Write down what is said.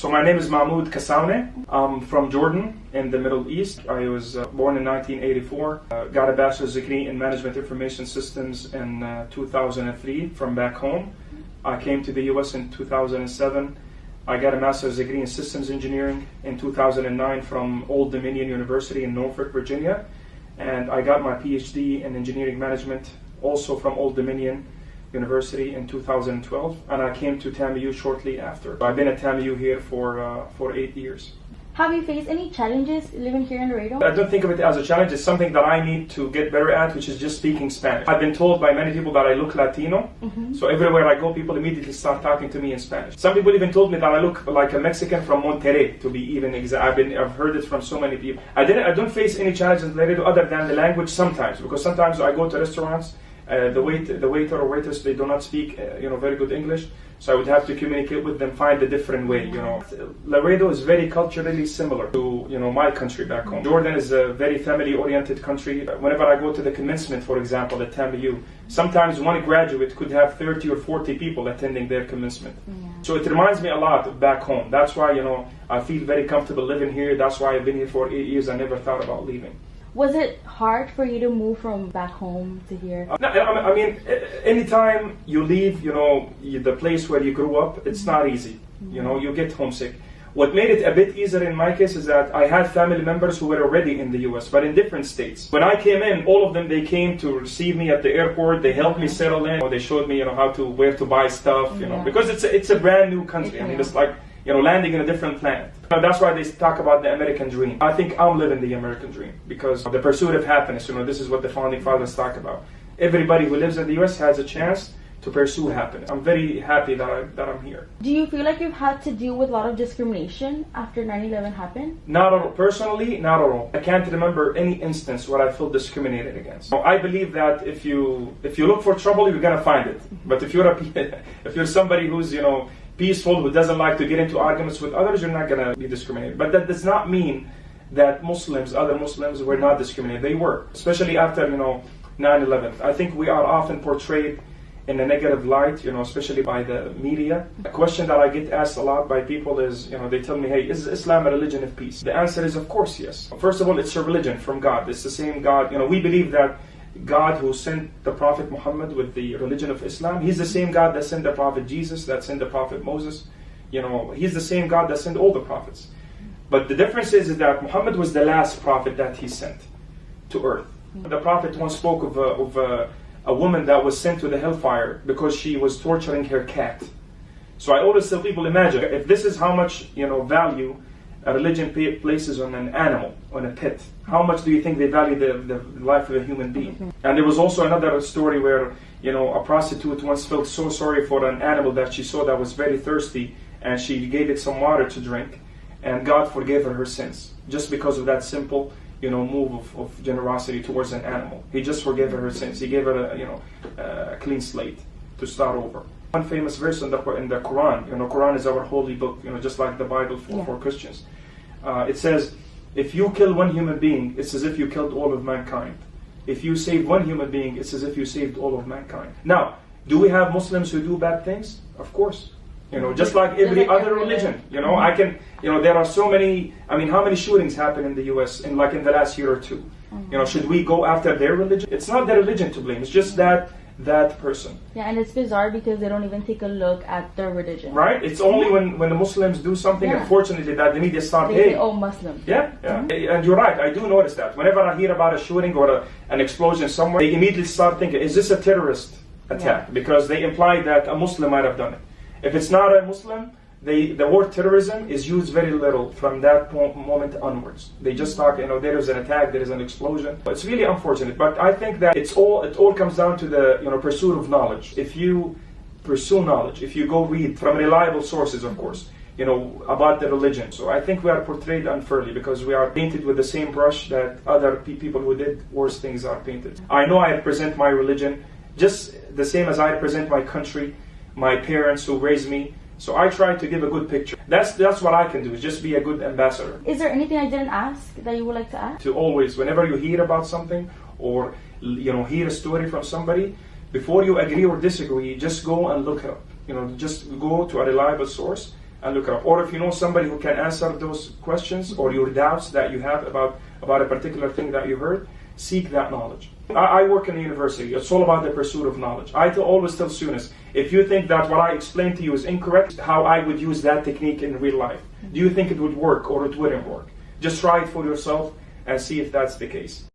So my name is Mahmoud Kassaoune. I'm from Jordan in the Middle East. I was born in 1984. Got a bachelor's degree in management information systems in 2003 from back home. I came to the US in 2007. I got a master's degree in systems engineering in 2009 from Old Dominion University in Norfolk, Virginia. And I got my PhD in engineering management also from Old Dominion University in 2012, and I came to TAMU shortly after. I've been at TAMU here for 8 years. Have you faced any challenges living here in Laredo? I don't think of it as a challenge. It's something that I need to get better at, which is just speaking Spanish. I've been told by many people that I look Latino, so everywhere I go, people immediately start talking to me in Spanish. Some people even told me that I look like a Mexican from Monterrey, to be even exact. I've heard it from so many people. I don't face any challenges in Laredo other than the language sometimes, because sometimes I go to restaurants. The waiter or waitress, they do not speak, very good English. So I would have to communicate with them, find a different way, Laredo is very culturally similar to, my country back home. Jordan is a very family-oriented country. Whenever I go to the commencement, for example, at TAMU, sometimes one graduate could have 30 or 40 people attending their commencement. Yeah. So it reminds me a lot of back home. That's why, I feel very comfortable living here. That's why I've been here for 8 years. I never thought about leaving. Was it hard for you to move from back home to here? No, I mean, anytime you leave, the place where you grew up, it's not easy. You get homesick. What made it a bit easier in my case is that I had family members who were already in the US, but in different states. When I came in, all of them, they came to receive me at the airport. They helped me settle in. They showed me, where to buy stuff, because it's a brand new country. I mean, it's like, landing in a different planet. That's why they talk about the American dream. I think I'm living the American dream because the pursuit of happiness, this is what the founding fathers talk about. Everybody who lives in the US has a chance to pursue happiness. I'm very happy that I'm here. Do you feel like you've had to deal with a lot of discrimination after 9/11 happened? Not at all. Personally, not at all. I can't remember any instance where I feel discriminated against. I believe that if you look for trouble, you're gonna find it. But if you're somebody who's peaceful, who doesn't like to get into arguments with others, you're not gonna be discriminated. But that does not mean that other Muslims were not discriminated. They were, especially after 9/11. I think we are often portrayed in a negative light, especially by the media. A question that I get asked a lot by people is, they tell me, hey, is Islam a religion of peace? The answer is, of course, yes. First of all, it's a religion from God. It's the same God. We believe that God who sent the Prophet Muhammad with the religion of Islam, he's the same God that sent the Prophet Jesus, that sent the Prophet Moses. He's the same God that sent all the prophets. But the difference is that Muhammad was the last prophet that he sent to earth. The Prophet once spoke of a woman that was sent to the hellfire because she was torturing her cat. So I always tell people, imagine, if this is how much value a religion places on an animal, on a pet, how much do you think they value the life of a human being? And there was also another story where a prostitute once felt so sorry for an animal that she saw that was very thirsty, and she gave it some water to drink, and God forgave her sins just because of that simple move of generosity towards an animal. He just forgave her sins. He gave her a clean slate to start over. One famous verse in the Quran, Quran is our holy book, just like the Bible for Christians. It says, if you kill one human being, it's as if you killed all of mankind. If you save one human being, it's as if you saved all of mankind. Now, do we have Muslims who do bad things? Of course. Just like every other religion. There are so many, how many shootings happen in the US in the last year or two? Should we go after their religion? It's not their religion to blame, it's just that person. Yeah, and it's bizarre because they don't even take a look at their religion. Right? It's only when the Muslims do something, unfortunately, that the media start, they say, oh, Muslim. Yeah. And you're right, I do notice that. Whenever I hear about a shooting or an explosion somewhere, they immediately start thinking, is this a terrorist attack? Because they imply that a Muslim might have done it. If it's not a Muslim, the word terrorism is used very little from that moment onwards. They just talk, there is an attack, there is an explosion. It's really unfortunate, but I think that it all comes down to the pursuit of knowledge. If you pursue knowledge, if you go read from reliable sources, of course, about the religion. So I think we are portrayed unfairly because we are painted with the same brush that other people who did worse things are painted. I know I represent my religion just the same as I represent my country, my parents who raised me. So I try to give a good picture. That's what I can do, is just be a good ambassador. Is there anything I didn't ask that you would like to ask? To always, whenever you hear about something or hear a story from somebody, before you agree or disagree, just go and look it up. Just go to a reliable source and look it up. Or if you know somebody who can answer those questions or your doubts that you have about a particular thing that you heard, seek that knowledge. I work in a university. It's all about the pursuit of knowledge. I always tell students, if you think that what I explained to you is incorrect, how I would use that technique in real life. Do you think it would work or it wouldn't work? Just try it for yourself and see if that's the case.